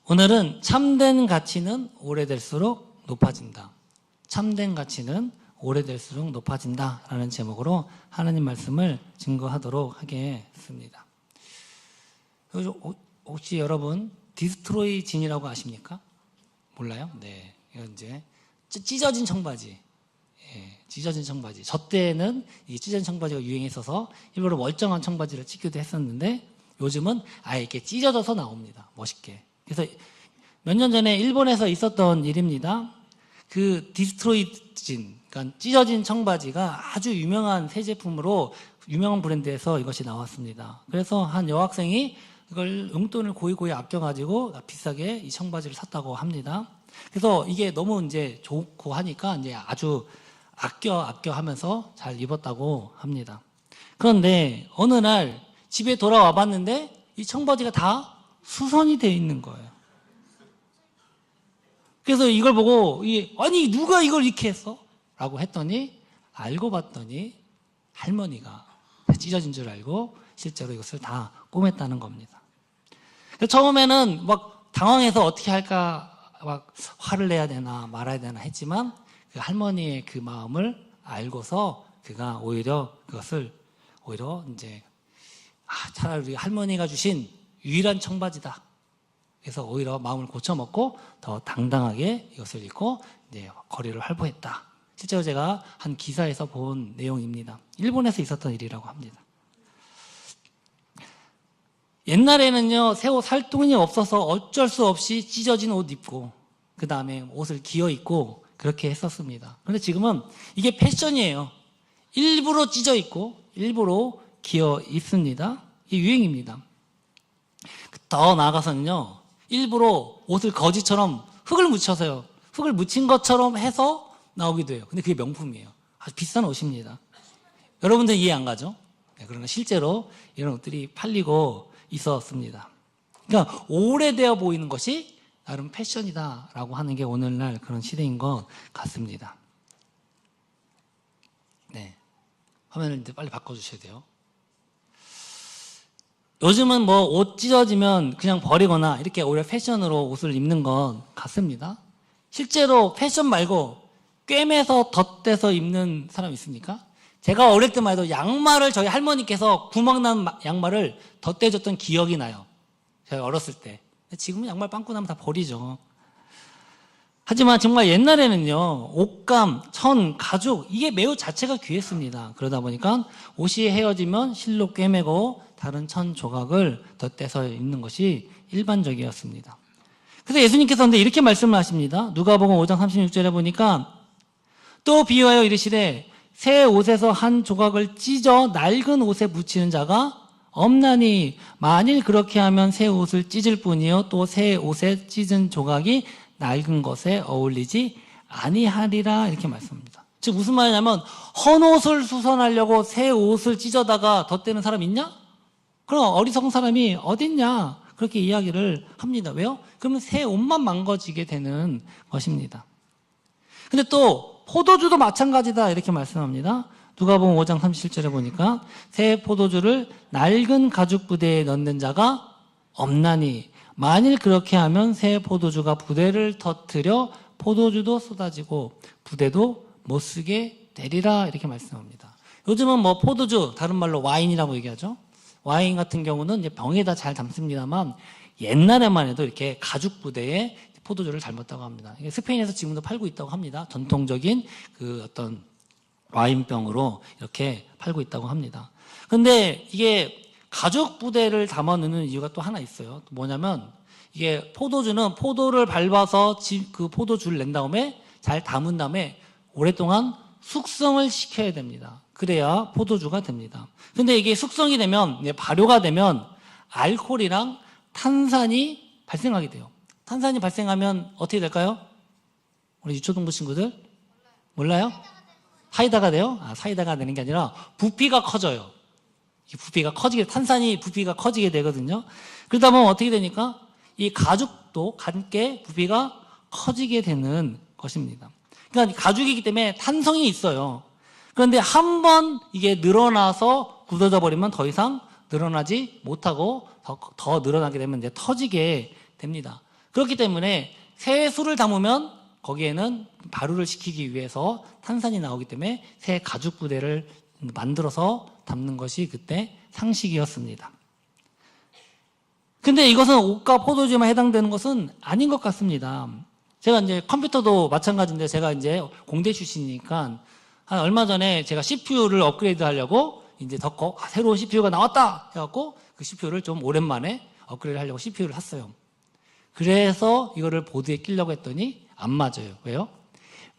오늘은 참된 가치는 오래될수록 높아진다. 참된 가치는 오래될수록 높아진다 라는 제목으로 하나님 말씀을 증거하도록 하겠습니다. 혹시 여러분 디스트로이 진이라고 아십니까? 몰라요? 네, 이건 이제 찢어진 청바지. 예, 찢어진 청바지. 저 때는 이 찢어진 청바지가 유행했어서 일부러 멀쩡한 청바지를 찍기도 했었는데 요즘은 아예 이렇게 찢어져서 나옵니다. 멋있게. 그래서 몇 년 전에 일본에서 있었던 일입니다. 그 디스트로이 진, 그러니까 찢어진 청바지가 아주 유명한 새 제품으로 유명한 브랜드에서 이것이 나왔습니다. 그래서 한 여학생이 이걸 용돈을 고이고이 아껴가지고 비싸게 이 청바지를 샀다고 합니다. 그래서 이게 너무 이제 좋고 하니까 이제 아주 아껴 하면서 잘 입었다고 합니다. 그런데 어느 날 집에 돌아와 봤는데 이 청바지가 다 수선이 되어 있는 거예요. 그래서 이걸 보고 아니 누가 이걸 이렇게 했어? 라고 했더니 알고 봤더니 할머니가 찢어진 줄 알고 실제로 이것을 다 꼬맸다는 겁니다. 처음에는 막 당황해서 어떻게 할까 막 화를 내야 되나 말아야 되나 했지만 그 할머니의 그 마음을 알고서 그가 오히려 그것을 이제 차라리 우리 할머니가 주신 유일한 청바지다. 그래서 오히려 마음을 고쳐먹고 더 당당하게 이것을 입고 이제 거리를 활보했다. 실제로 제가 한 기사에서 본 내용입니다. 일본에서 있었던 일이라고 합니다. 옛날에는요, 새 옷 살 돈이 없어서 어쩔 수 없이 찢어진 옷 입고 그 다음에 옷을 기어 입고 그렇게 했었습니다. 그런데 지금은 이게 패션이에요. 일부러 찢어 입고 일부러 기어 입습니다. 이게 유행입니다. 더 나아가서는요, 일부러 옷을 거지처럼 흙을 묻혀서요. 흙을 묻힌 것처럼 해서 나오기도 해요. 근데 그게 명품이에요. 아주 비싼 옷입니다. 여러분들 이해 안 가죠? 네, 그러나 실제로 이런 옷들이 팔리고 있었습니다. 그러니까 오래되어 보이는 것이 나름 패션이다라고 하는 게 오늘날 그런 시대인 것 같습니다. 네, 화면을 이제 빨리 바꿔주셔야 돼요. 요즘은 뭐 옷 찢어지면 그냥 버리거나 이렇게 오히려 패션으로 옷을 입는 것 같습니다. 실제로 패션 말고 꿰매서 덧대서 입는 사람 있습니까? 제가 어릴 때만 해도 양말을 저희 할머니께서 구멍난 양말을 덧대줬던 기억이 나요. 제가 어렸을 때. 지금은 양말 빵꾸 나면 다 버리죠. 하지만 정말 옛날에는요, 옷감, 천, 가죽 이게 매우 자체가 귀했습니다. 그러다 보니까 옷이 헤어지면 실로 꿰매고 다른 천 조각을 덧대서 입는 것이 일반적이었습니다. 그래서 예수님께서 근데 이렇게 말씀을 하십니다. 누가복음 5장 36절에 보니까 또 비유하여 이르시되 새 옷에서 한 조각을 찢어 낡은 옷에 묻히는 자가 없나니 만일 그렇게 하면 새 옷을 찢을 뿐이요 또 새 옷에 찢은 조각이 낡은 것에 어울리지 아니하리라 이렇게 말씀합니다. 즉 무슨 말이냐면 헌 옷을 수선하려고 새 옷을 찢어다가 덧대는 사람 있냐? 그럼 어리석은 사람이 어딨냐? 그렇게 이야기를 합니다. 왜요? 그러면 새 옷만 망가지게 되는 것입니다. 근데 또 포도주도 마찬가지다 이렇게 말씀합니다. 누가복음 5장 37절에 보니까 새 포도주를 낡은 가죽 부대에 넣는 자가 없나니 만일 그렇게 하면 새 포도주가 부대를 터뜨려 포도주도 쏟아지고 부대도 못 쓰게 되리라 이렇게 말씀합니다. 요즘은 뭐 포도주 다른 말로 와인이라고 얘기하죠. 와인 같은 경우는 이제 병에다 잘 담습니다만 옛날에만 해도 이렇게 가죽 부대에 포도주를 담았다고 합니다. 스페인에서 지금도 팔고 있다고 합니다. 전통적인 그 어떤 와인병으로 이렇게 팔고 있다고 합니다. 근데 이게 가죽 부대를 담아 넣는 이유가 또 하나 있어요. 뭐냐면 이게 포도주는 포도를 밟아서 그 포도주를 낸 다음에 잘 담은 다음에 오랫동안 숙성을 시켜야 됩니다. 그래야 포도주가 됩니다. 근데 이게 숙성이 되면 발효가 되면 알코올이랑 탄산이 발생하게 돼요. 탄산이 발생하면 어떻게 될까요? 우리 유초등부 친구들? 몰라요? 사이다가 돼요? 사이다가 되는 게 아니라 부피가 커져요. 부피가 커지게, 탄산이 부피가 커지게 되거든요. 그러다 보면 어떻게 되니까 이 가죽도 함께 부피가 커지게 되는 것입니다. 그러니까 가죽이기 때문에 탄성이 있어요. 그런데 한번 이게 늘어나서 굳어져 버리면 더 이상 늘어나지 못하고 더 늘어나게 되면 이제 터지게 됩니다. 그렇기 때문에 새 술을 담으면 거기에는 발효를 시키기 위해서 탄산이 나오기 때문에 새 가죽 부대를 만들어서 담는 것이 그때 상식이었습니다. 근데 이것은 옷과 포도주에만 해당되는 것은 아닌 것 같습니다. 제가 이제 컴퓨터도 마찬가지인데 제가 이제 공대 출신이니까 한 얼마 전에 제가 CPU를 업그레이드 하려고 이제 새로운 CPU가 나왔다 해갖고 그 CPU를 좀 오랜만에 업그레이드 하려고 CPU를 샀어요. 그래서 이거를 보드에 끼려고 했더니 안 맞아요. 왜요?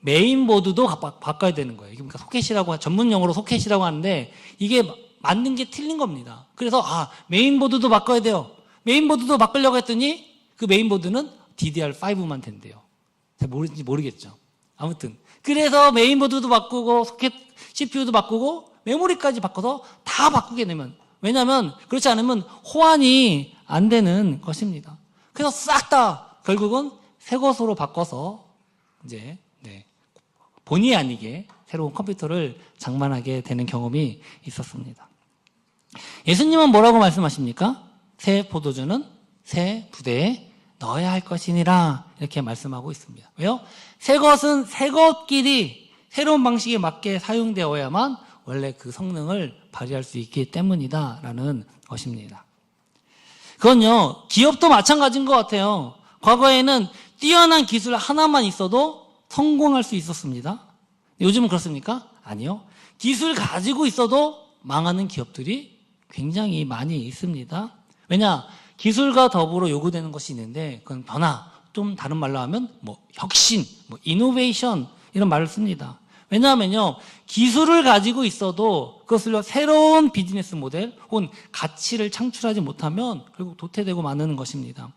메인보드도 바꿔야 되는 거예요. 그러니까 소켓이라고, 전문 용어로 소켓이라고 하는데 이게 맞는 게 틀린 겁니다. 그래서 메인보드도 바꿔야 돼요. 메인보드도 바꾸려고 했더니 그 메인보드는 DDR5만 된대요. 잘 모르겠죠. 아무튼 그래서 메인보드도 바꾸고 소켓 CPU도 바꾸고 메모리까지 바꿔서 다 바꾸게 되면, 왜냐하면 그렇지 않으면 호환이 안 되는 것입니다. 그래서 싹 다 결국은 새 것으로 바꿔서 이제 본의 아니게 새로운 컴퓨터를 장만하게 되는 경험이 있었습니다. 예수님은 뭐라고 말씀하십니까? 새 포도주는 새 부대에 넣어야 할 것이니라 이렇게 말씀하고 있습니다. 왜요? 새 것은 새 것끼리 새로운 방식에 맞게 사용되어야만 원래 그 성능을 발휘할 수 있기 때문이다라는 것입니다. 그건요, 기업도 마찬가지인 것 같아요. 과거에는 뛰어난 기술 하나만 있어도 성공할 수 있었습니다. 요즘은 그렇습니까? 아니요. 기술 가지고 있어도 망하는 기업들이 굉장히 많이 있습니다. 왜냐? 기술과 더불어 요구되는 것이 있는데 그건 변화, 좀 다른 말로 하면 혁신, 이노베이션 이런 말을 씁니다. 왜냐하면요, 기술을 가지고 있어도 그것을 새로운 비즈니스 모델 혹은 가치를 창출하지 못하면 결국 도태되고 마는 것입니다.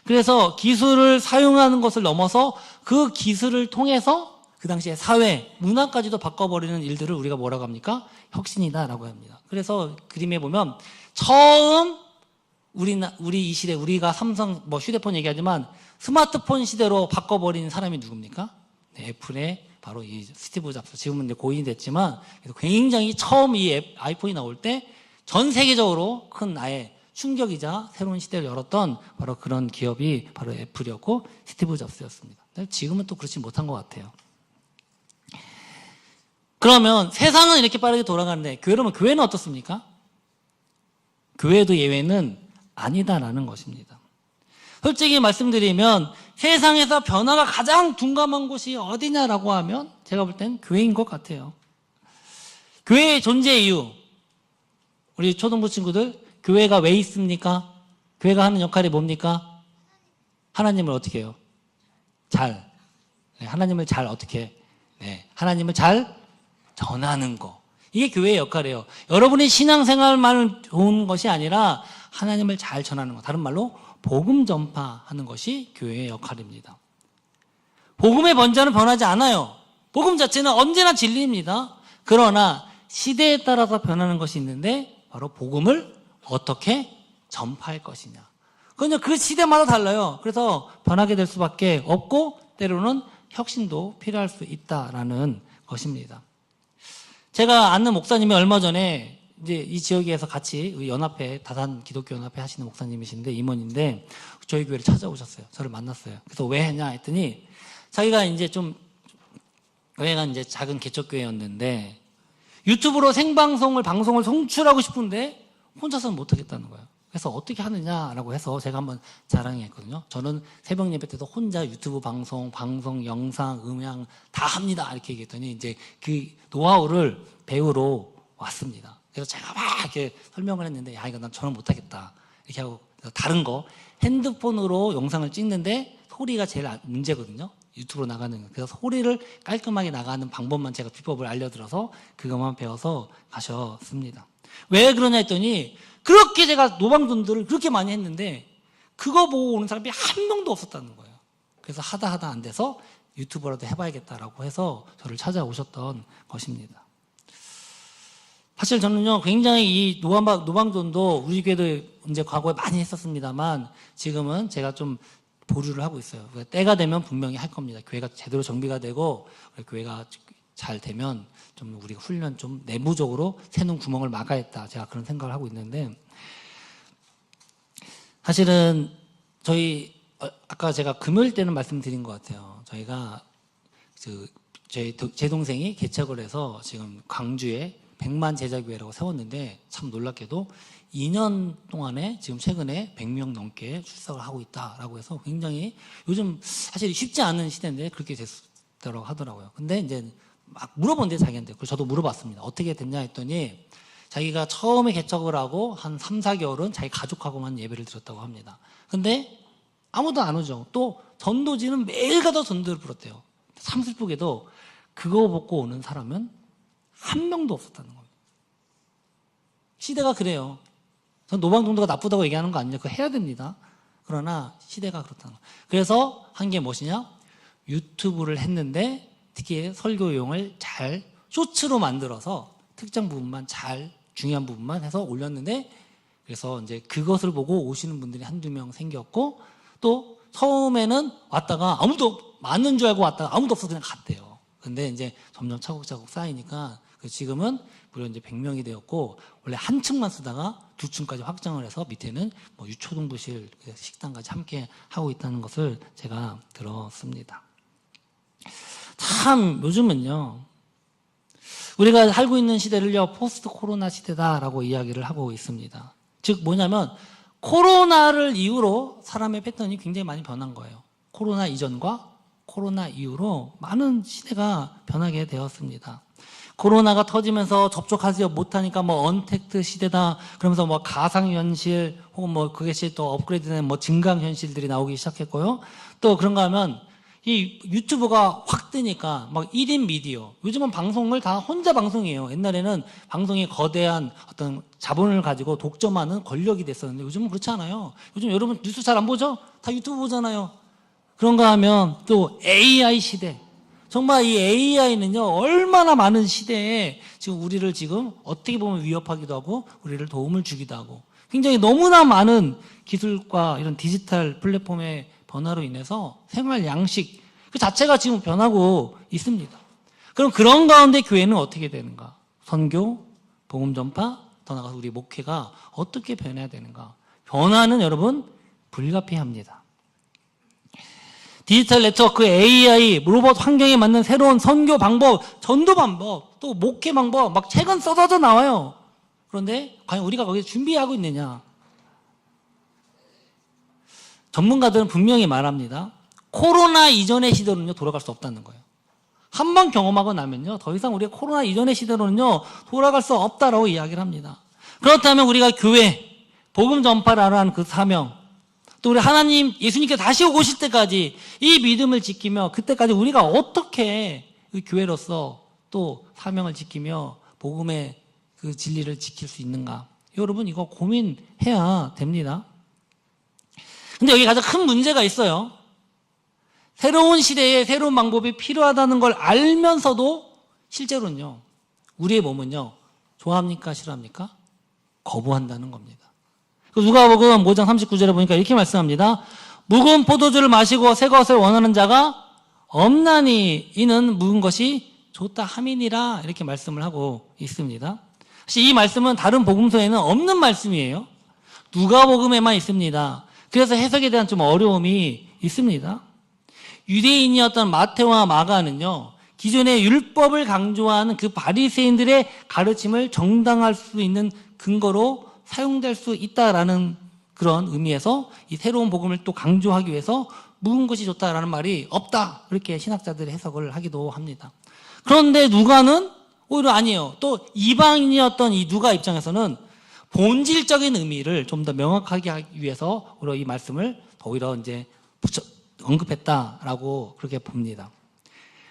그래서 기술을 사용하는 것을 넘어서 그 기술을 통해서 그 당시에 사회, 문화까지도 바꿔버리는 일들을 우리가 뭐라고 합니까? 혁신이다라고 합니다. 그래서 그림에 보면 처음 우리 이 시대, 우리가 삼성 휴대폰 얘기하지만 스마트폰 시대로 바꿔버린 사람이 누굽니까? 네, 애플의 바로 이 스티브 잡스. 지금은 이제 고인이 됐지만 굉장히 처음 이 아이폰이 나올 때 전 세계적으로 큰 나의 충격이자 새로운 시대를 열었던 바로 그런 기업이 바로 애플이었고 스티브 잡스였습니다. 지금은 또 그렇지 못한 것 같아요. 그러면 세상은 이렇게 빠르게 돌아가는데 교회는 어떻습니까? 교회도 예외는 아니다라는 것입니다. 솔직히 말씀드리면 세상에서 변화가 가장 둔감한 곳이 어디냐라고 하면 제가 볼 땐 교회인 것 같아요. 교회의 존재 이유, 우리 초등부 친구들, 교회가 왜 있습니까? 교회가 하는 역할이 뭡니까? 하나님을 어떻게 해요? 하나님을 잘 어떻게 하나님을 잘 전하는 거. 이게 교회의 역할이에요. 여러분의 신앙생활만 좋은 것이 아니라 하나님을 잘 전하는 것. 다른 말로 복음 전파하는 것이 교회의 역할입니다. 복음의 번자는 변하지 않아요. 복음 자체는 언제나 진리입니다. 그러나 시대에 따라서 변하는 것이 있는데 바로 복음을 어떻게 전파할 것이냐. 그건 그 시대마다 달라요. 그래서 변하게 될 수밖에 없고 때로는 혁신도 필요할 수 있다라는 것입니다. 제가 아는 목사님이 얼마 전에 이제 이 지역에서 같이 우리 연합회, 다산 기독교 연합회 하시는 목사님이신데 임원인데 저희 교회를 찾아오셨어요. 저를 만났어요. 그래서 왜 했냐 했더니 자기가 이제 교회가 이제 작은 개척교회였는데 유튜브로 방송을 송출하고 싶은데 혼자서는 못하겠다는 거예요. 그래서 어떻게 하느냐라고 해서 제가 한번 자랑했거든요. 저는 새벽 예배 때도 혼자 유튜브 방송, 영상, 음향 다 합니다. 이렇게 얘기했더니 이제 그 노하우를 배우러 왔습니다. 그래서 제가 막 이렇게 설명을 했는데 이거 저는 못하겠다. 이렇게 하고 다른 거 핸드폰으로 영상을 찍는데 소리가 제일 문제거든요. 유튜브로 나가는 거. 그래서 소리를 깔끔하게 나가는 방법만 제가 비법을 알려드려서 그것만 배워서 가셨습니다. 왜 그러냐 했더니 그렇게 제가 노방전도를 그렇게 많이 했는데 그거 보고 오는 사람이 한 명도 없었다는 거예요. 그래서 하다 안 돼서 유튜브라도 해봐야겠다라고 해서 저를 찾아오셨던 것입니다. 사실 저는요 굉장히 이 노방전도 우리 교회도 이제 과거에 많이 했었습니다만 지금은 제가 좀 보류를 하고 있어요. 때가 되면 분명히 할 겁니다. 교회가 제대로 정비가 되고 교회가 잘 되면 좀 우리가 훈련 좀 내부적으로 새는 구멍을 막아야겠다. 제가 그런 생각을 하고 있는데 사실은 저희 아까 제가 금요일 때는 말씀드린 것 같아요. 저희가 제 동생이 개척을 해서 지금 광주에 100만 제자교회라고 세웠는데 참 놀랍게도 2년 동안에 지금 최근에 100명 넘게 출석을 하고 있다라고 해서 굉장히 요즘 사실 쉽지 않은 시대인데 그렇게 됐다고 하더라고요. 근데 이제 막 물어본대 자기한테. 그래서 저도 물어봤습니다. 어떻게 됐냐 했더니 자기가 처음에 개척을 하고 한 3, 4개월은 자기 가족하고만 예배를 드렸다고 합니다. 근데 아무도 안 오죠. 또 전도지는 매일 가서 전도를 부렸대요. 참 슬프게도 그거 보고 오는 사람은 한 명도 없었다는 겁니다. 시대가 그래요. 전 노방정도가 나쁘다고 얘기하는 거 아니냐. 그거 해야 됩니다. 그러나 시대가 그렇다는 거예요. 그래서 한 게 무엇이냐? 유튜브를 했는데 특히 설교용을 잘 쇼츠로 만들어서 특정 부분만 잘 중요한 부분만 해서 올렸는데 그래서 이제 그것을 보고 오시는 분들이 한두 명 생겼고 또 처음에는 왔다가 아무도 많은 줄 알고 왔다가 아무도 없어서 그냥 갔대요. 근데 이제 점점 차곡차곡 쌓이니까 지금은 무려 이제 100명이 되었고 원래 한 층만 쓰다가 두 층까지 확장을 해서 밑에는 뭐 유초등부실 식당까지 함께 하고 있다는 것을 제가 들었습니다. 참 요즘은요 우리가 살고 있는 시대를요 포스트 코로나 시대다라고 이야기를 하고 있습니다. 즉 뭐냐면 코로나를 이후로 사람의 패턴이 굉장히 많이 변한 거예요. 코로나 이전과 코로나 이후로 많은 시대가 변하게 되었습니다. 코로나가 터지면서 접촉하지 못하니까 뭐 언택트 시대다 그러면서 뭐 가상현실 혹은 뭐 그것이 또 업그레이드된 뭐 증강현실들이 나오기 시작했고요. 또 그런가 하면 이 유튜브가 확 뜨니까 막 1인 미디어 요즘은 방송을 다 혼자 방송이에요. 옛날에는 방송이 거대한 어떤 자본을 가지고 독점하는 권력이 됐었는데 요즘은 그렇지 않아요. 요즘 여러분 뉴스 잘 안 보죠? 다 유튜브 보잖아요. 그런가 하면 또 AI 시대 정말 이 AI는요 얼마나 많은 시대에 지금 우리를 지금 어떻게 보면 위협하기도 하고 우리를 도움을 주기도 하고 굉장히 너무나 많은 기술과 이런 디지털 플랫폼의 변화로 인해서 생활 양식 그 자체가 지금 변하고 있습니다. 그럼 그런 가운데 교회는 어떻게 되는가? 선교, 복음 전파, 더 나아가서 우리 목회가 어떻게 변해야 되는가? 변화는 여러분 불가피합니다. 디지털 네트워크, AI, 로봇 환경에 맞는 새로운 선교 방법, 전도 방법, 또 목회 방법 막 책은 쏟아져 나와요. 그런데 과연 우리가 거기에 준비하고 있느냐? 전문가들은 분명히 말합니다. 코로나 이전의 시대로는요 돌아갈 수 없다는 거예요. 한 번 경험하고 나면요 더 이상 우리가 코로나 이전의 시대로는요 돌아갈 수 없다라고 이야기를 합니다. 그렇다면 우리가 교회, 복음 전파를 하는 그 사명 또 우리 하나님 예수님께서 다시 오실 때까지 이 믿음을 지키며 그때까지 우리가 어떻게 그 교회로서 또 사명을 지키며 복음의 그 진리를 지킬 수 있는가? 여러분 이거 고민해야 됩니다. 근데 여기 가장 큰 문제가 있어요. 새로운 시대에 새로운 방법이 필요하다는 걸 알면서도 실제로는요 우리의 몸은요 좋아합니까 싫어합니까? 거부한다는 겁니다. 누가복음 5장 39절에 보니까 이렇게 말씀합니다. 묵은 포도주를 마시고 새 것을 원하는 자가 없나니 이는 묵은 것이 좋다 함이니라 이렇게 말씀을 하고 있습니다. 사실 이 말씀은 다른 복음서에는 없는 말씀이에요. 누가복음에만 있습니다. 그래서 해석에 대한 좀 어려움이 있습니다. 유대인이었던 마태와 마가는요 기존의 율법을 강조하는 그 바리새인들의 가르침을 정당할 수 있는 근거로 사용될 수 있다라는 그런 의미에서 이 새로운 복음을 또 강조하기 위해서 묵은 것이 좋다라는 말이 없다 이렇게 신학자들이 해석을 하기도 합니다. 그런데 누가는 오히려 아니에요. 또 이방인이었던 이 누가 입장에서는 본질적인 의미를 좀 더 명확하게 하기 위해서 오히려 이 말씀을 더 오히려 이제 언급했다라고 그렇게 봅니다.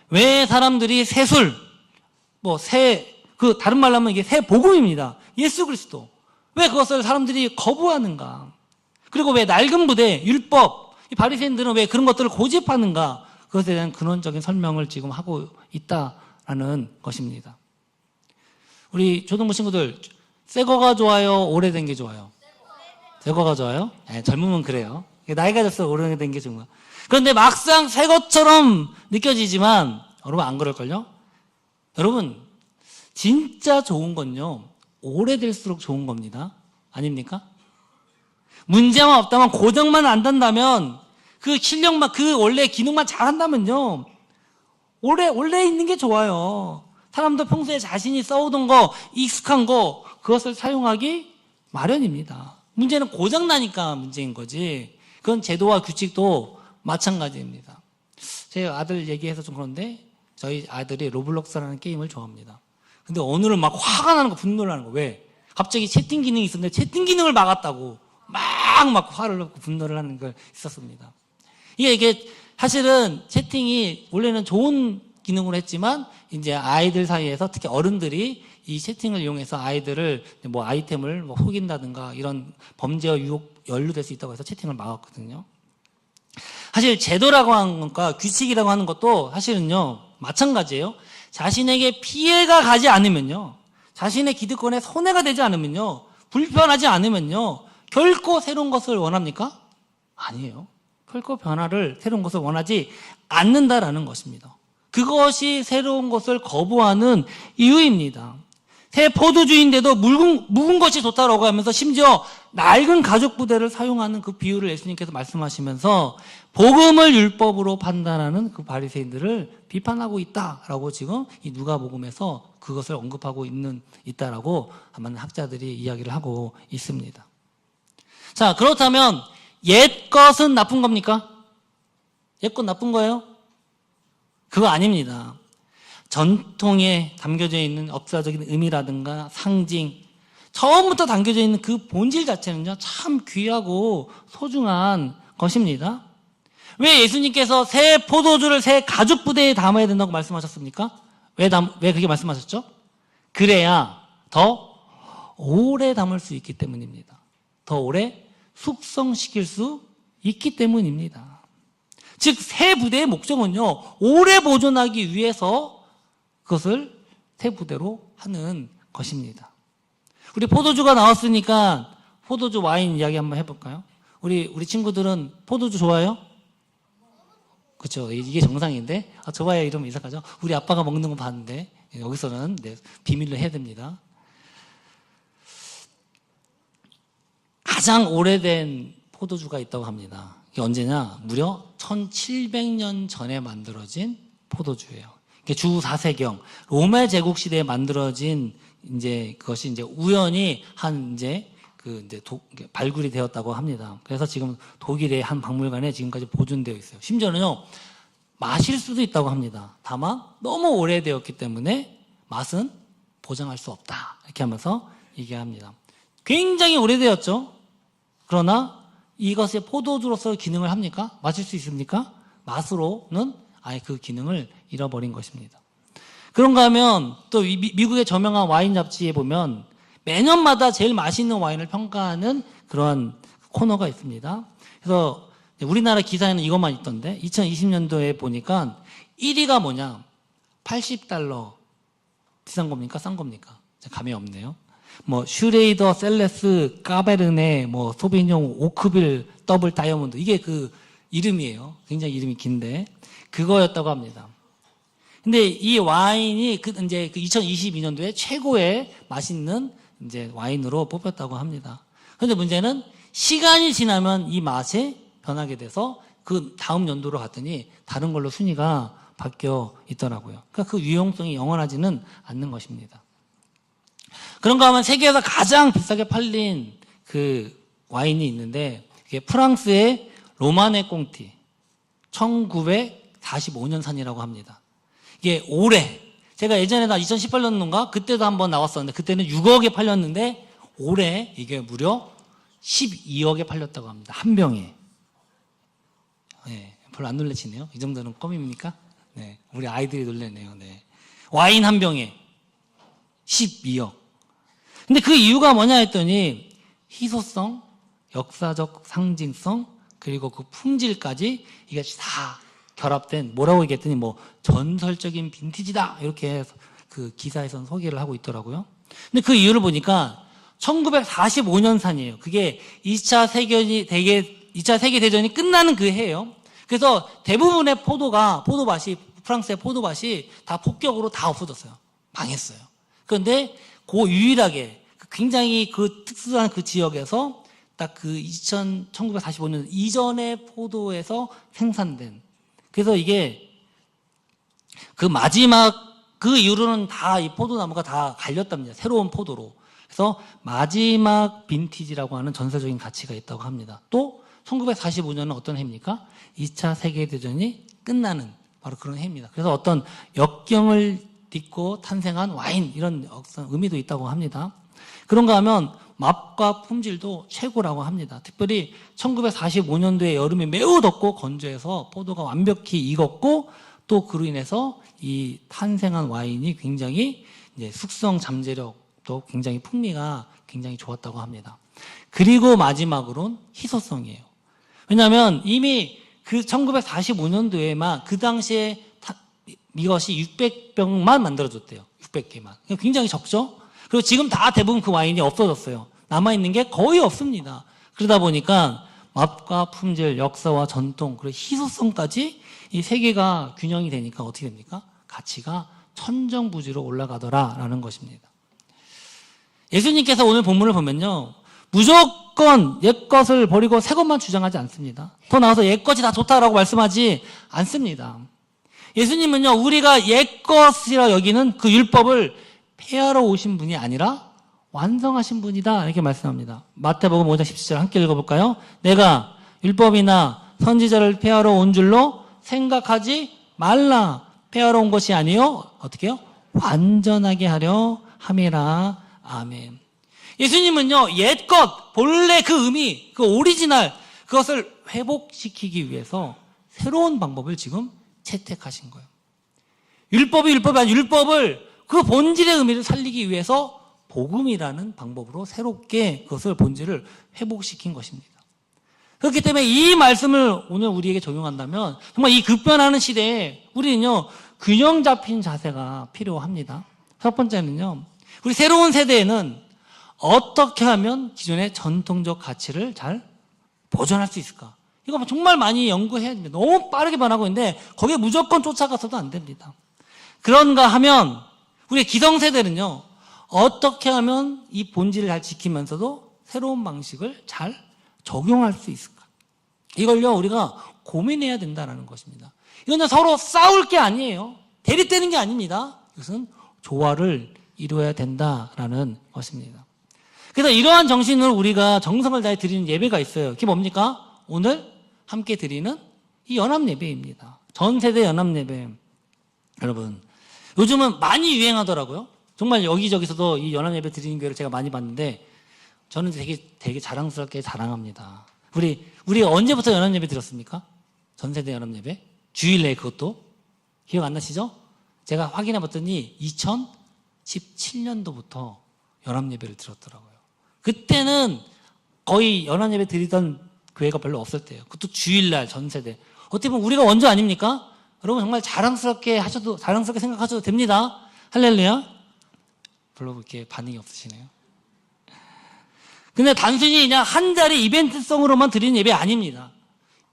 왜 사람들이 새술, 다른 말로 하면 이게 새 복음입니다. 예수 그리스도. 왜 그것을 사람들이 거부하는가? 그리고 왜 낡은 부대, 율법, 이 바리새인들은 왜 그런 것들을 고집하는가? 그것에 대한 근원적인 설명을 지금 하고 있다라는 것입니다. 우리 초등부 친구들, 새 거가 좋아요? 오래된 게 좋아요? 새 거가 좋아요? 네, 젊으면 그래요. 나이가 들수록 오래된 게 좋은 거야. 그런데 막상 새 것처럼 느껴지지만 여러분 안 그럴걸요? 여러분 진짜 좋은 건요 오래될수록 좋은 겁니다. 아닙니까? 문제만 없다면 고장만 안 단다면 그 실력만, 그 원래 기능만 잘한다면요. 오래 있는 게 좋아요. 사람도 평소에 자신이 써오던 거, 익숙한 거, 그것을 사용하기 마련입니다. 문제는 고장나니까 문제인 거지. 그건 제도와 규칙도 마찬가지입니다. 제 아들 얘기해서 좀 그런데 저희 아들이 로블록스라는 게임을 좋아합니다. 근데 오늘은 막 화가 나는 거, 분노를 하는 거. 왜? 갑자기 채팅 기능이 있었는데 채팅 기능을 막았다고 막 화를 내고 분노를 하는 걸 있었습니다. 이게 사실은 채팅이 원래는 좋은 기능으로 했지만 이제 아이들 사이에서 특히 어른들이 이 채팅을 이용해서 아이들을 뭐 아이템을 뭐 속인다든가 이런 범죄와 유혹 연루될 수 있다고 해서 채팅을 막았거든요. 사실 제도라고 하는 것과 규칙이라고 하는 것도 사실은요 마찬가지예요. 자신에게 피해가 가지 않으면요, 자신의 기득권에 손해가 되지 않으면요, 불편하지 않으면요, 결코 새로운 것을 원합니까? 아니에요. 결코 새로운 것을 원하지 않는다라는 것입니다. 그것이 새로운 것을 거부하는 이유입니다. 새 포도주인데도 묵은 것이 좋다라고 하면서 심지어 낡은 가죽 부대를 사용하는 그 비유를 예수님께서 말씀하시면서 복음을 율법으로 판단하는 그 바리새인들을 비판하고 있다라고 지금 이 누가복음에서 그것을 언급하고 있다라고 많은 학자들이 이야기를 하고 있습니다. 자, 그렇다면 옛 것은 나쁜 겁니까? 옛 것 나쁜 거예요? 그거 아닙니다. 전통에 담겨져 있는 역사적인 의미라든가 상징, 처음부터 담겨져 있는 그 본질 자체는요, 참 귀하고 소중한 것입니다. 왜 예수님께서 새 포도주를 새 가죽 부대에 담아야 된다고 말씀하셨습니까? 왜 그렇게 말씀하셨죠? 그래야 더 오래 담을 수 있기 때문입니다. 더 오래 숙성시킬 수 있기 때문입니다. 즉, 새 부대의 목적은요, 오래 보존하기 위해서 그것을 새 부대로 하는 것입니다. 우리 포도주가 나왔으니까 포도주 와인 이야기 한번 해볼까요? 우리 친구들은 포도주 좋아해요? 그렇죠. 이게 정상인데, 좋아요 이러면 이상하죠. 우리 아빠가 먹는 거 봤는데 여기서는 비밀로 해야 됩니다. 가장 오래된 포도주가 있다고 합니다. 이게 언제냐? 무려 1700년 전에 만들어진 포도주예요. 이게 주 4세경 로마 제국 시대에 만들어진 그것이 우연히 발굴이 되었다고 합니다. 그래서 지금 독일의 한 박물관에 지금까지 보존되어 있어요. 심지어는요, 마실 수도 있다고 합니다. 다만 너무 오래되었기 때문에 맛은 보장할 수 없다, 이렇게 하면서 얘기합니다. 굉장히 오래되었죠. 그러나 이것이 포도주로서 기능을 합니까? 마실 수 있습니까? 맛으로는 아예 그 기능을 잃어버린 것입니다. 그런가 하면 또 미국의 저명한 와인 잡지에 보면 매년마다 제일 맛있는 와인을 평가하는 그런 코너가 있습니다. 그래서 우리나라 기사에는 이것만 있던데 2020년도에 보니까 1위가 뭐냐? $80. 비싼 겁니까? 싼 겁니까? 감이 없네요. 슈레이더, 셀레스, 까베르네, 소비뇽, 오크빌, 더블 다이아몬드, 이게 그 이름이에요. 굉장히 이름이 긴데 그거였다고 합니다. 근데 이 와인이 그 2022년도에 최고의 맛있는 와인으로 뽑혔다고 합니다. 그런데 문제는 시간이 지나면 이 맛이 변하게 돼서 그 다음 연도로 갔더니 다른 걸로 순위가 바뀌어 있더라고요. 그러니까 그 유용성이 영원하지는 않는 것입니다. 그런가 하면 세계에서 가장 비싸게 팔린 그 와인이 있는데 그게 프랑스의 로마네 꽁티 1945년산이라고 합니다. 이게 올해 제가 예전에 2018년인가 그때도 한번 나왔었는데 그때는 6억에 팔렸는데 올해 이게 무려 12억에 팔렸다고 합니다. 한 병에. 네, 별로 안 놀라시네요. 이 정도는 껌입니까? 네, 우리 아이들이 놀랐네요. 네. 와인 한 병에 12억. 근데 그 이유가 뭐냐 했더니 희소성, 역사적 상징성, 그리고 그 품질까지 이게 다 결합된 뭐라고 얘기했더니 전설적인 빈티지다 이렇게 해서 그 기사에서는 소개를 하고 있더라고요. 근데 그 이유를 보니까 1945년산이에요. 그게 2차 세계대전이 끝나는 그 해예요. 그래서 대부분의 프랑스의 포도밭이 다 폭격으로 다 없어졌어요. 망했어요. 그런데 그 유일하게 굉장히 그 특수한 그 지역에서 딱 그 1945년 이전의 포도에서 생산된, 그래서 이게 그 마지막 그 이후로는 다 이 포도나무가 다 갈렸답니다. 새로운 포도로. 그래서 마지막 빈티지라고 하는 전설적인 가치가 있다고 합니다. 또 1945년은 어떤 해입니까? 2차 세계대전이 끝나는 바로 그런 해입니다. 그래서 어떤 역경을 딛고 탄생한 와인, 이런 의미도 있다고 합니다. 그런가 하면 맛과 품질도 최고라고 합니다. 특별히 1945년도에 여름이 매우 덥고 건조해서 포도가 완벽히 익었고, 또 그로 인해서 이 탄생한 와인이 굉장히 이제 숙성 잠재력도 굉장히 풍미가 굉장히 좋았다고 합니다. 그리고 마지막으로는 희소성이에요. 왜냐하면 이미 그 1945년도에만 그 당시에 이것이 600병만 만들어졌대요. 600개만. 굉장히 적죠? 그리고 지금 다 대부분 그 와인이 없어졌어요. 남아있는 게 거의 없습니다. 그러다 보니까 맛과 품질, 역사와 전통, 그리고 희소성까지 이 세 개가 균형이 되니까 어떻게 됩니까? 가치가 천정부지로 올라가더라라는 것입니다. 예수님께서 오늘 본문을 보면요, 무조건 옛것을 버리고 새것만 주장하지 않습니다. 더 나아가서 옛것이 다 좋다라고 말씀하지 않습니다. 예수님은요, 우리가 옛것이라 여기는 그 율법을 폐하러 오신 분이 아니라 완성하신 분이다, 이렇게 말씀합니다. 마태복음 5장 17절 함께 읽어볼까요? 내가 율법이나 선지자를 폐하러 온 줄로 생각하지 말라. 폐하러 온 것이 아니요, 어떻게 해요? 완전하게 하려 함이라. 아멘. 예수님은요, 옛것, 본래 그 의미, 그 오리지널, 그것을 회복시키기 위해서 새로운 방법을 지금 채택하신 거예요. 율법이 아니라 율법을 그 본질의 의미를 살리기 위해서 복음이라는 방법으로 새롭게 그것을 본질을 회복시킨 것입니다. 그렇기 때문에 이 말씀을 오늘 우리에게 적용한다면 정말 이 급변하는 시대에 우리는요, 균형 잡힌 자세가 필요합니다. 첫 번째는요, 우리 새로운 세대에는 어떻게 하면 기존의 전통적 가치를 잘 보존할 수 있을까? 이거 정말 많이 연구해야 됩니다. 너무 빠르게 변하고 있는데 거기에 무조건 쫓아가서도 안 됩니다. 그런가 하면 우리 기성세대는요, 어떻게 하면 이 본질을 잘 지키면서도 새로운 방식을 잘 적용할 수 있을까? 이걸요, 우리가 고민해야 된다는 것입니다. 이건 서로 싸울 게 아니에요. 대립되는 게 아닙니다. 이것은 조화를 이루어야 된다라는 것입니다. 그래서 이러한 정신으로 우리가 정성을 다해 드리는 예배가 있어요. 그게 뭡니까? 오늘 함께 드리는 이 연합예배입니다. 전세대 연합예배. 여러분, 요즘은 많이 유행하더라고요. 정말 여기저기서도 이 연합예배 드리는 교회를 제가 많이 봤는데 저는 되게 자랑스럽게 자랑합니다. 우리 언제부터 연합예배 드렸습니까? 전세대 연합예배? 주일 내에 그것도? 기억 안 나시죠? 제가 확인해 봤더니 2017년도부터 연합예배를 드렸더라고요. 그때는 거의 연합예배 드리던 교회가 별로 없을 때예요. 그것도 주일날 전세대. 어떻게 보면 우리가 원조 아닙니까? 여러분 정말 자랑스럽게 생각하셔도 됩니다. 할렐루야. 별로 그렇게 반응이 없으시네요. 근데 단순히 그냥 한 자리 이벤트성으로만 드리는 예배 아닙니다.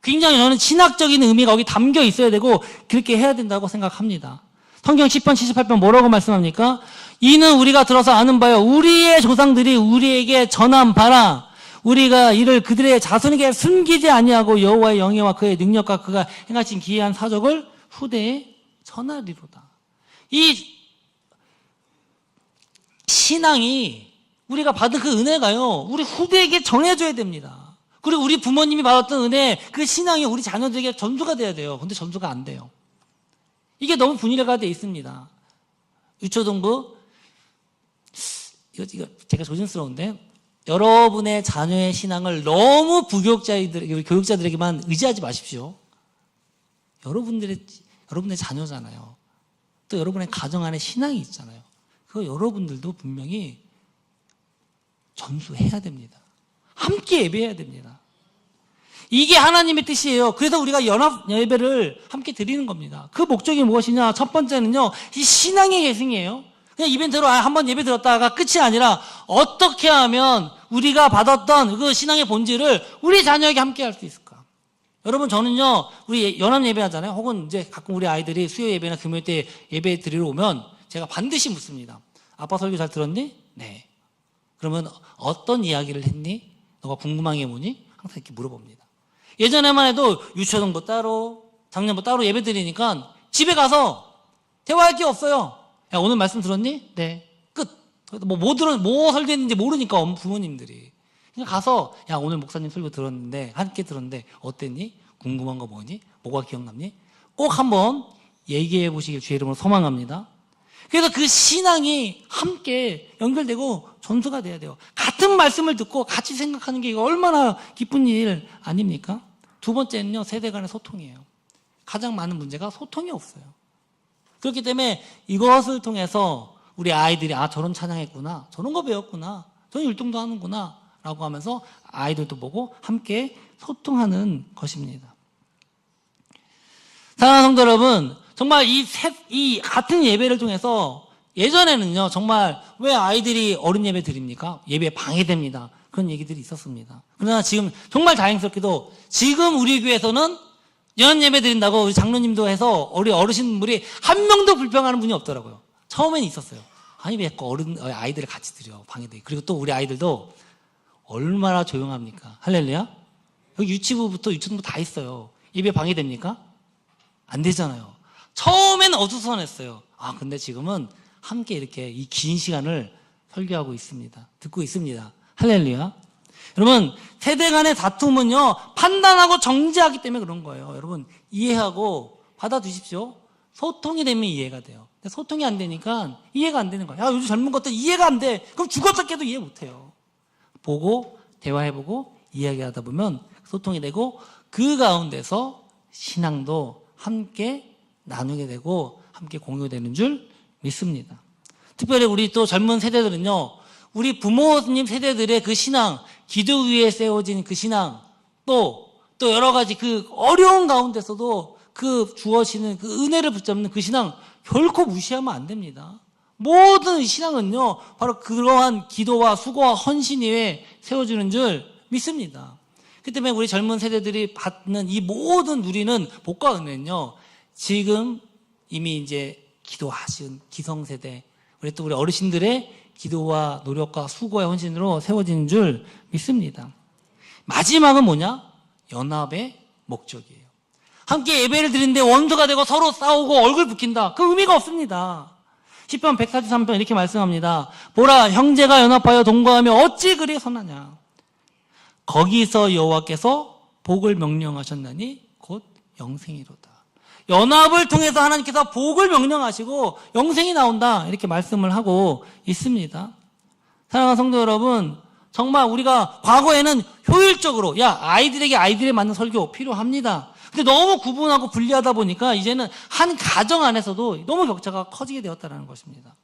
굉장히 저는 신학적인 의미가 여기 담겨 있어야 되고 그렇게 해야 된다고 생각합니다. 성경 10편 78편 뭐라고 말씀합니까? 이는 우리가 들어서 아는 바요, 우리의 조상들이 우리에게 전한 바라. 우리가 이를 그들의 자손에게 숨기지 아니하고 여호와의 영예와 그의 능력과 그가 행하신 기이한 사적을 후대에 전하리로다. 이 신앙이, 우리가 받은 그 은혜가요, 우리 후대에게 전해줘야 됩니다. 그리고 우리 부모님이 받았던 은혜, 그 신앙이 우리 자녀들에게 전수가 돼야 돼요. 근데 전수가 안 돼요. 이게 너무 분열가 돼 있습니다. 유초등부, 이거 제가 조심스러운데, 여러분의 자녀의 신앙을 너무 교육자들에게만 의지하지 마십시오. 여러분의 자녀잖아요. 또 여러분의 가정 안에 신앙이 있잖아요. 그거 여러분들도 분명히 전수해야 됩니다. 함께 예배해야 됩니다. 이게 하나님의 뜻이에요. 그래서 우리가 연합 예배를 함께 드리는 겁니다. 그 목적이 무엇이냐? 첫 번째는요, 이 신앙의 계승이에요. 그냥 이벤트로 한번 예배 드렸다가 끝이 아니라 어떻게 하면 우리가 받았던 그 신앙의 본질을 우리 자녀에게 함께 할 수 있을까? 여러분, 저는요, 우리 연합 예배 하잖아요. 혹은 이제 가끔 우리 아이들이 수요 예배나 금요일 때 예배 드리러 오면 제가 반드시 묻습니다. 아빠 설교 잘 들었니? 네. 그러면 어떤 이야기를 했니? 너가 궁금한 게 뭐니? 항상 이렇게 물어봅니다. 예전에만 해도 유초등부 따로, 작년부 따로 예배 드리니까 집에 가서 대화할 게 없어요. 야, 오늘 말씀 들었니? 네. 끝. 뭐 설교했는지 모르니까 부모님들이. 그냥 가서, 야, 오늘 목사님 설교 들었는데, 함께 들었는데, 어땠니? 궁금한 거 뭐니? 뭐가 기억남니? 꼭 한번 얘기해 보시길 주의 이름으로 소망합니다. 그래서 그 신앙이 함께 연결되고 전수가 돼야 돼요. 같은 말씀을 듣고 같이 생각하는 게 이거 얼마나 기쁜 일 아닙니까? 두 번째는요, 세대 간의 소통이에요. 가장 많은 문제가 소통이 없어요. 그렇기 때문에 이것을 통해서 우리 아이들이 저런 찬양했구나, 저런 거 배웠구나, 저런 율동도 하는구나 라고 하면서 아이들도 보고 함께 소통하는 것입니다. 사랑하는 성도 여러분, 정말 이 같은 예배를 통해서 예전에는요, 정말 왜 아이들이 어른 예배 드립니까? 예배 방해됩니다. 그런 얘기들이 있었습니다. 그러나 지금 정말 다행스럽게도 지금 우리 교회에서는 연합 예배 드린다고 우리 장로님도 해서 우리 어르신분들이 한 명도 불평하는 분이 없더라고요. 처음엔 있었어요. 아니 왜 아이들을 같이 드려, 방해돼. 그리고 또 우리 아이들도 얼마나 조용합니까? 할렐루야. 여기 유치부부터 유초등부 다 있어요. 예배 방해됩니까? 안 되잖아요. 처음에는 어수선했어요. 근데 지금은 함께 이렇게 이 긴 시간을 설교하고 있습니다. 듣고 있습니다. 할렐루야. 여러분, 세대 간의 다툼은요, 판단하고 정지하기 때문에 그런 거예요. 여러분, 이해하고 받아주십시오. 소통이 되면 이해가 돼요. 근데 소통이 안 되니까 이해가 안 되는 거예요. 요즘 젊은 것들 이해가 안 돼. 그럼 죽었다 깨도 이해 못 해요. 보고, 대화해보고, 이야기하다 보면 소통이 되고, 그 가운데서 신앙도 함께 나누게 되고, 함께 공유되는 줄 믿습니다. 특별히 우리 또 젊은 세대들은요, 우리 부모님 세대들의 그 신앙, 기도 위에 세워진 그 신앙, 또 여러 가지 그 어려운 가운데서도 그 주어지는 그 은혜를 붙잡는 그 신앙 결코 무시하면 안 됩니다. 모든 신앙은요, 바로 그러한 기도와 수고와 헌신 위에 세워지는 줄 믿습니다. 그 때문에 우리 젊은 세대들이 받는 이 모든 누리는 복과 은혜는요, 지금 이미 이제 기도하신 기성세대, 우리 어르신들의 기도와 노력과 수고의 헌신으로 세워지는 줄 믿습니다. 마지막은 뭐냐? 연합의 목적이에요. 함께 예배를 드리는데 원수가 되고 서로 싸우고 얼굴 붉힌다. 그 의미가 없습니다. 시편 143편 이렇게 말씀합니다. 보라, 형제가 연합하여 동거하며 어찌 그리 선하냐. 거기서 여호와께서 복을 명령하셨나니 곧 영생이로다. 연합을 통해서 하나님께서 복을 명령하시고 영생이 나온다, 이렇게 말씀을 하고 있습니다. 사랑하는 성도 여러분, 정말 우리가 과거에는 효율적으로 아이들에게 아이들에 맞는 설교 필요합니다. 근데 너무 구분하고 분리하다 보니까 이제는 한 가정 안에서도 너무 격차가 커지게 되었다는 것입니다.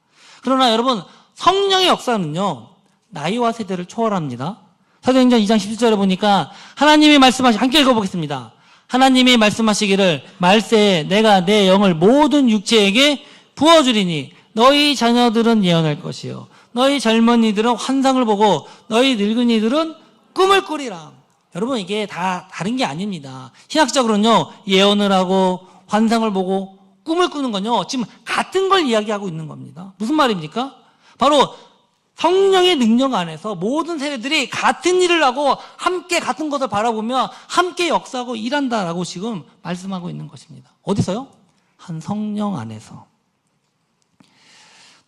그러나 여러분, 성령의 역사는요, 나이와 세대를 초월합니다. 사도행전 2장 17절에 보니까 하나님이 함께 읽어보겠습니다. 하나님이 말씀하시기를 말세에 내가 내 영을 모든 육체에게 부어주리니 너희 자녀들은 예언할 것이요 너희 젊은이들은 환상을 보고 너희 늙은이들은 꿈을 꾸리라. 여러분, 이게 다 다른 게 아닙니다. 신학적으로는요, 예언을 하고 환상을 보고 꿈을 꾸는 건요, 지금 같은 걸 이야기하고 있는 겁니다. 무슨 말입니까? 바로 성령의 능력 안에서 모든 세대들이 같은 일을 하고 함께 같은 것을 바라보며 함께 역사하고 일한다라고 지금 말씀하고 있는 것입니다. 어디서요? 한 성령 안에서.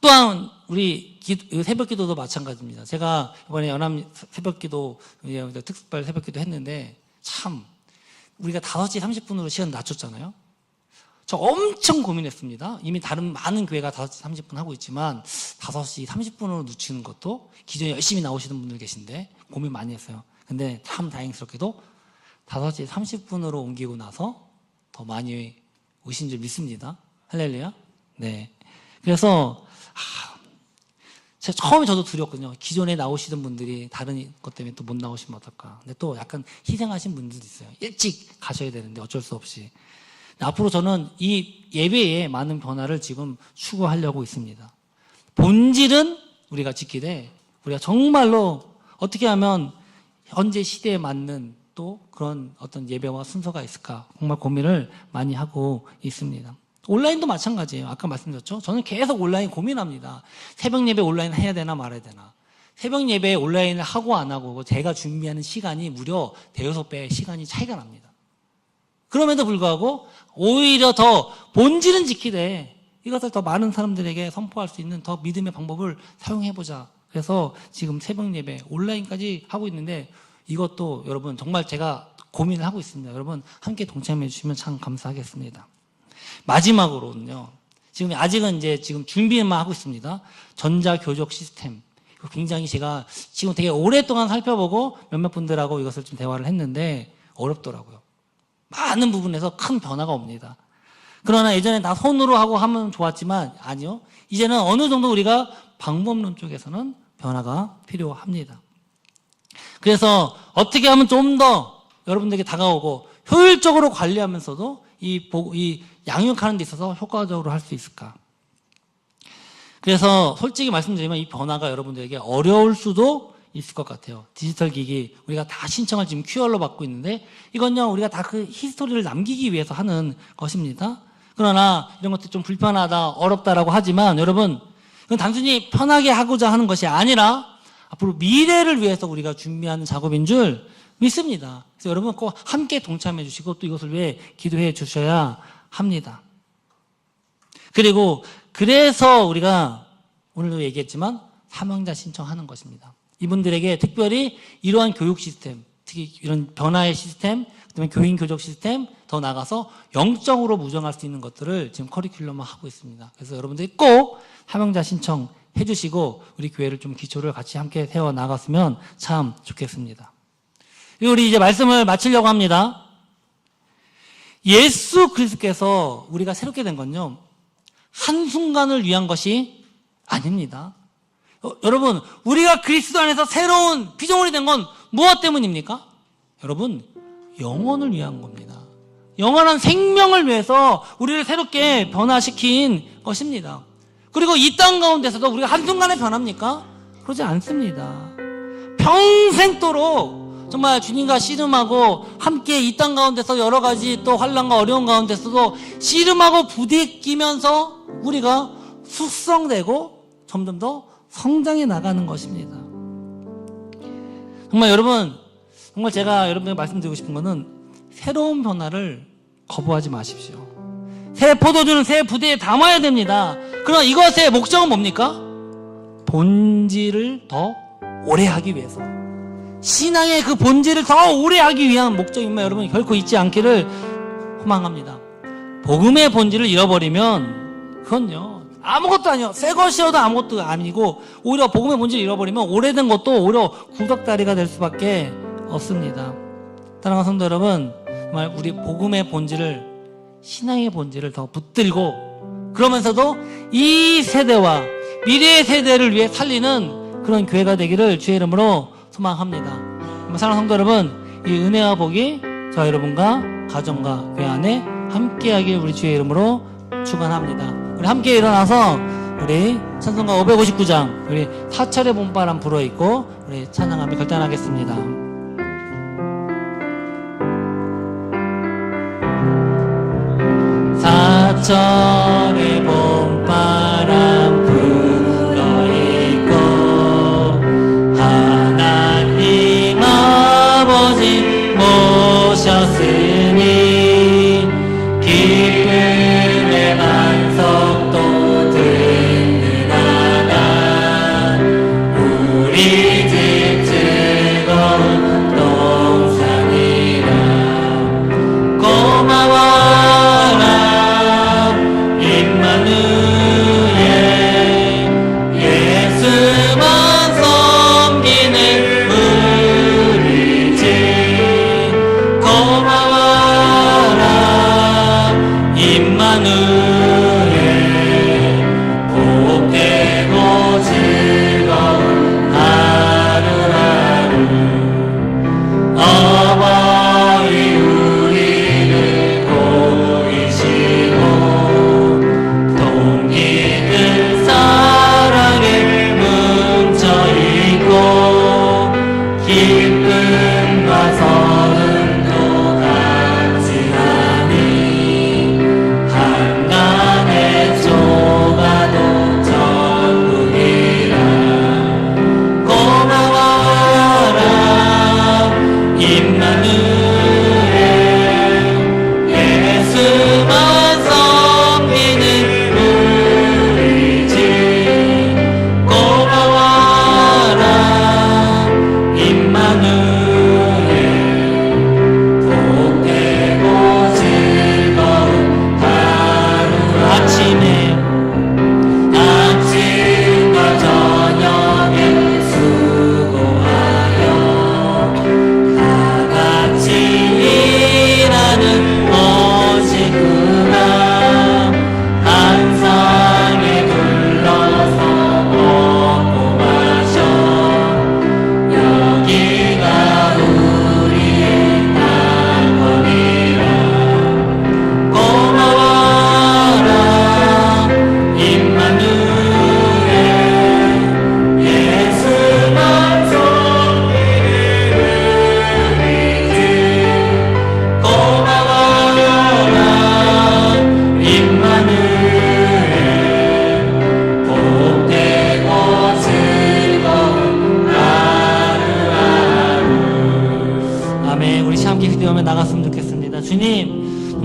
또한 우리 새벽 기도도 마찬가지입니다. 제가 이번에 연합 새벽 기도, 특별 새벽 기도 했는데 참 우리가 5시 30분으로 시간 낮췄잖아요. 저 엄청 고민했습니다. 이미 다른 많은 교회가 5시 30분 하고 있지만 5시 30분으로 늦추는 것도 기존에 열심히 나오시는 분들 계신데 고민 많이 했어요. 근데 참 다행스럽게도 5시 30분으로 옮기고 나서 더 많이 오신 줄 믿습니다. 할렐루야. 네. 그래서 처음에 저도 두렵거든요. 기존에 나오시던 분들이 다른 것 때문에 또 못 나오시면 어떨까. 근데 또 약간 희생하신 분들도 있어요. 일찍 가셔야 되는데 어쩔 수 없이. 앞으로 저는 이 예배에 많은 변화를 지금 추구하려고 있습니다. 본질은 우리가 지키되 우리가 정말로 어떻게 하면 현재 시대에 맞는 또 그런 어떤 예배와 순서가 있을까 정말 고민을 많이 하고 있습니다. 온라인도 마찬가지예요. 아까 말씀드렸죠. 저는 계속 온라인 고민합니다. 새벽 예배 온라인 해야 되나 말아야 되나. 새벽 예배 온라인을 하고 안 하고 제가 준비하는 시간이 무려 대여섯 배의 시간이 차이가 납니다. 그럼에도 불구하고 오히려 더 본질은 지키되 이것을 더 많은 사람들에게 선포할 수 있는 더 믿음의 방법을 사용해보자. 그래서 지금 새벽 예배 온라인까지 하고 있는데 이것도 여러분 정말 제가 고민을 하고 있습니다. 여러분 함께 동참해 주시면 참 감사하겠습니다. 마지막으로는요. 아직은 지금 준비만 하고 있습니다. 전자교적 시스템. 굉장히 제가 지금 되게 오랫동안 살펴보고 몇몇 분들하고 이것을 좀 대화를 했는데 어렵더라고요. 많은 부분에서 큰 변화가 옵니다. 그러나 예전에 다 손으로 하고 하면 좋았지만 아니요. 이제는 어느 정도 우리가 방법론 쪽에서는 변화가 필요합니다. 그래서 어떻게 하면 좀 더 여러분들에게 다가오고 효율적으로 관리하면서도 이 양육하는 데 있어서 효과적으로 할 수 있을까? 그래서 솔직히 말씀드리면 이 변화가 여러분들에게 어려울 수도 있을 것 같아요. 디지털 기기 우리가 다 신청을 지금 QR로 받고 있는데 이건요 우리가 다 그 히스토리를 남기기 위해서 하는 것입니다. 그러나 이런 것도 좀 불편하다 어렵다라고 하지만 여러분 이건 단순히 편하게 하고자 하는 것이 아니라 앞으로 미래를 위해서 우리가 준비하는 작업인 줄 믿습니다. 그래서 여러분 꼭 함께 동참해 주시고 또 이것을 위해 기도해 주셔야 합니다. 그래서 우리가 오늘도 얘기했지만 사명자 신청하는 것입니다. 이분들에게 특별히 이러한 교육 시스템, 특히 이런 변화의 시스템, 그다음에 교인 교적 시스템, 더 나가서 영적으로 무정할 수 있는 것들을 지금 커리큘럼을 하고 있습니다. 그래서 여러분들이 꼭 사명자 신청해 주시고 우리 교회를 좀 기초를 같이 함께 세워 나갔으면 참 좋겠습니다. 그리고 우리 이제 말씀을 마치려고 합니다. 예수 그리스도께서 우리가 새롭게 된 건요 한순간을 위한 것이 아닙니다. 여러분 우리가 그리스도 안에서 새로운 피조물이 된 건 무엇 때문입니까? 여러분 영혼을 위한 겁니다. 영원한 생명을 위해서 우리를 새롭게 변화시킨 것입니다. 그리고 이 땅 가운데서도 우리가 한순간에 변합니까? 그러지 않습니다. 평생도록 정말 주님과 씨름하고 함께 이 땅 가운데서 여러 가지 또 환난과 어려운 가운데서도 씨름하고 부딪히면서 우리가 숙성되고 점점 더 성장해 나가는 것입니다. 정말 여러분, 정말 제가 여러분에게 말씀드리고 싶은 것은 새로운 변화를 거부하지 마십시오. 새 포도주는 새 부대에 담아야 됩니다. 그러나 이것의 목적은 뭡니까? 본질을 더 오래 하기 위해서. 신앙의 그 본질을 더 오래 하기 위한 목적이면 여러분 결코 잊지 않기를 소망합니다. 복음의 본질을 잃어버리면 그건요 아무것도 아니요. 새 것이어도 아무것도 아니고 오히려 복음의 본질을 잃어버리면 오래된 것도 오히려 구닥다리가 될 수밖에 없습니다. 사랑하는 성도 여러분, 정말 우리 복음의 본질을 신앙의 본질을 더 붙들고 그러면서도 이 세대와 미래의 세대를 위해 살리는 그런 교회가 되기를 주의 이름으로 소망합니다. 사랑하는 성도 여러분, 이 은혜와 복이 저와 여러분과 가정과 교회 안에 함께하길 우리 주의 이름으로 축원합니다. 우리 함께 일어나서 우리 찬송가 559장 우리 사철의 봄바람 불어있고 우리 찬양하며 결단하겠습니다. 사철의 봄바람 불어있고 하나님 아버지 모셨으니 기쁨의 반석도 든든하다 우리 집 즐거운 동산이라 고마워라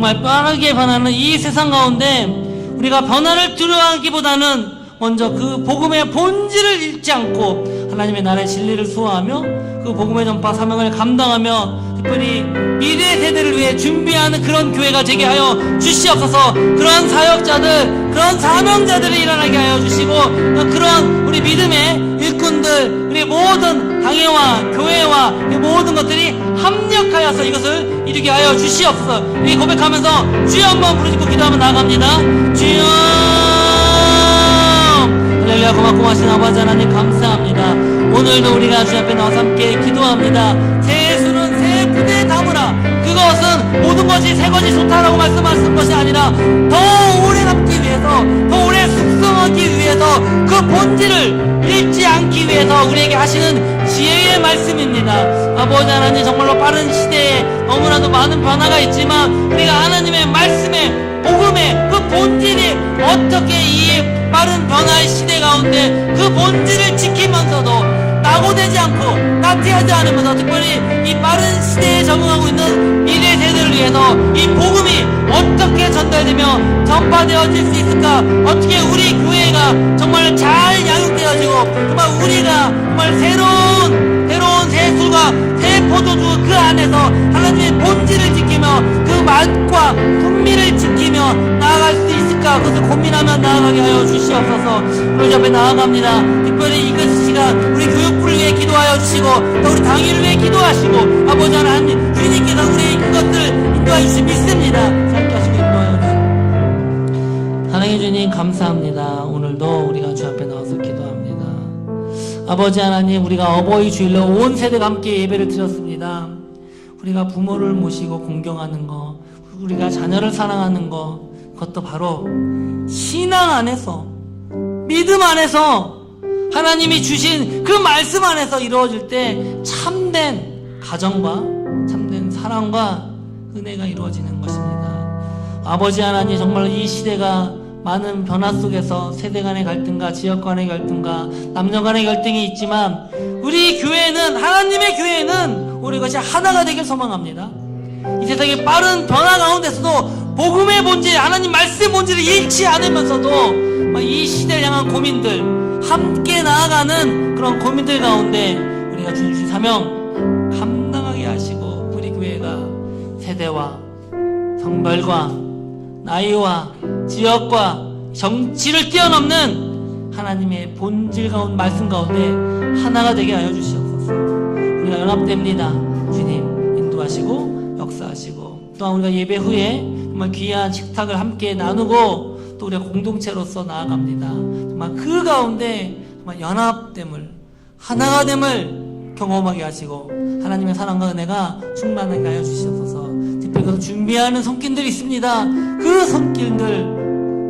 정말 빠르게 변하는 이 세상 가운데 우리가 변화를 두려워하기보다는 먼저 그 복음의 본질을 잃지 않고 하나님의 나라의 진리를 수호하며 그 복음의 전파 사명을 감당하며 특별히 미래 세대를 위해 준비하는 그런 교회가 되게 하여 주시옵소서. 그런 사역자들, 그런 사명자들이 일어나게 하여 주시고 그런 우리 믿음의 일꾼들, 우리 모든 당회와 교회와 모든 것들이 합력하여서 이것을 이루게 하여 주시옵소서. 우리 고백하면서 주여 한번 부르짖고 기도하면 나아갑니다. 주여, 할렐루야. 고맙고 하신 아버지 하나님 감사합니다. 오늘도 우리가 주 앞에 나와서 함께 기도합니다. 새 예수는 새 부대에 담으라. 그것은 모든 것이 새 것이 좋다라고 말씀하신 것이 아니라 더 오래 남기 위해서, 더 오래 숙성하기 위해서 그 본질을 잃지 않기 위해서 우리에게 하시는 지혜의 말씀입니다. 아버지 하나님, 정말로 빠른 시대에 너무나도 많은 변화가 있지만 우리가 하나님의 말씀에, 복음의 그 본질이 어떻게 이 빠른 변화의 시대 가운데 그 본질을 지키면서도 낙오되지 않고 나태하지 않으면서 특별히 이 빠른 시대에 적응하고 있는 미래 세대를 위해서 이 복음이 어떻게 전달되며 전파되어질 수 있을까? 어떻게 우리 교회가 정말 잘 양육되어지고 정말 우리가 정말 새로운 새술과 새 포도주 그 안에서 하나님의 본질을 지키며 그 맛과 풍미를 지키며 나아갈 수 있을까? 그것을 고민하며 나아가게 하여 주시옵소서. 우리 옆에 나아갑니다. 특별히 이것 시간 우리 교육부를 위해 기도하여 주시고 또 우리 당일을 위해 기도하시고 아버지 하나님, 주님께서 우리 그것들 인도하여 주시 믿습니다. 함께 하시고 인도하여 주시고 하나님 주님 감사합니다. 오늘도 우리가 주 앞에 나와서 기도합니다. 아버지 하나님, 우리가 어버이 주일로 온 세대가 함께 예배를 드렸습니다. 우리가 부모를 모시고 공경하는 거, 우리가 자녀를 사랑하는 거, 그것도 바로 신앙 안에서, 믿음 안에서, 하나님이 주신 그 말씀 안에서 이루어질 때 참된 가정과 참된 사랑과 은혜가 이루어지는 것입니다. 아버지 하나님, 정말 이 시대가 많은 변화 속에서 세대 간의 갈등과 지역 간의 갈등과 남녀 간의 갈등이 있지만 우리 교회는, 하나님의 교회는 우리 것이 하나가 되길 소망합니다. 이 세상의 빠른 변화 가운데서도 복음의 본질, 하나님 말씀의 본질을 잃지 않으면서도 이 시대를 향한 고민들, 함께 나아가는 그런 고민들 가운데 우리가 주신 사명 감당하게 하시고 우리 교회가 세대와 성별과 나이와 지역과 정치를 뛰어넘는 하나님의 본질 가운데, 말씀 가운데 하나가 되게 하여 주시옵소서. 우리가 연합됩니다. 주님 인도하시고 역사하시고 또한 우리가 예배 후에 정말 귀한 식탁을 함께 나누고 또 우리가 공동체로서 나아갑니다. 정말 그 가운데 정말 연합됨을, 하나가 됨을 경험하게 하시고 하나님의 사랑과 은혜가 충만하게 하여 주시옵소서. 특별히 그래서 준비하는 손길들이 있습니다. 그 손길들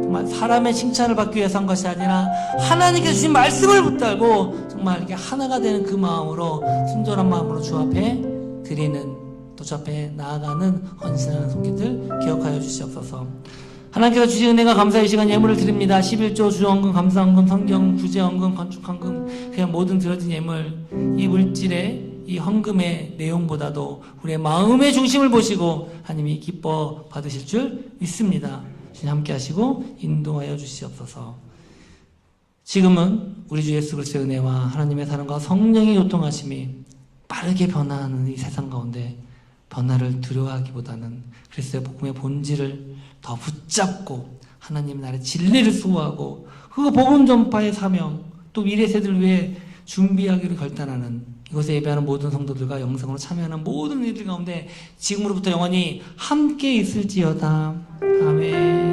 정말 사람의 칭찬을 받기 위해서 한 것이 아니라 하나님께서 주신 말씀을 붙들고 정말 이렇게 하나가 되는 그 마음으로, 순전한 마음으로 주 앞에 드리는, 또 주 앞에 나아가는 헌신하는 손길들 기억하여 주시옵소서. 하나님께서 주신 은혜가 감사의 시간 예물을 드립니다. 11조 주헌금, 감사헌금, 성경, 구제헌금, 건축헌금, 그냥 모든 드려진 예물, 이 물질의 이 헌금의 내용보다도 우리의 마음의 중심을 보시고 하나님이 기뻐 받으실 줄 믿습니다. 주님 함께 하시고 인도하여 주시옵소서. 지금은 우리 주 예수 그리스도의 은혜와 하나님의 사랑과 성령의 교통하심이 빠르게 변화하는 이 세상 가운데 변화를 두려워하기보다는 그리스도의 복음의 본질을 더 붙잡고 하나님 나라의 진리를 수호하고 그 복음 전파의 사명, 또 미래 세대를 위해 준비하기를 결단하는 이곳에 예배하는 모든 성도들과 영상으로 참여하는 모든 이들 가운데 지금으로부터 영원히 함께 있을지어다. 아멘.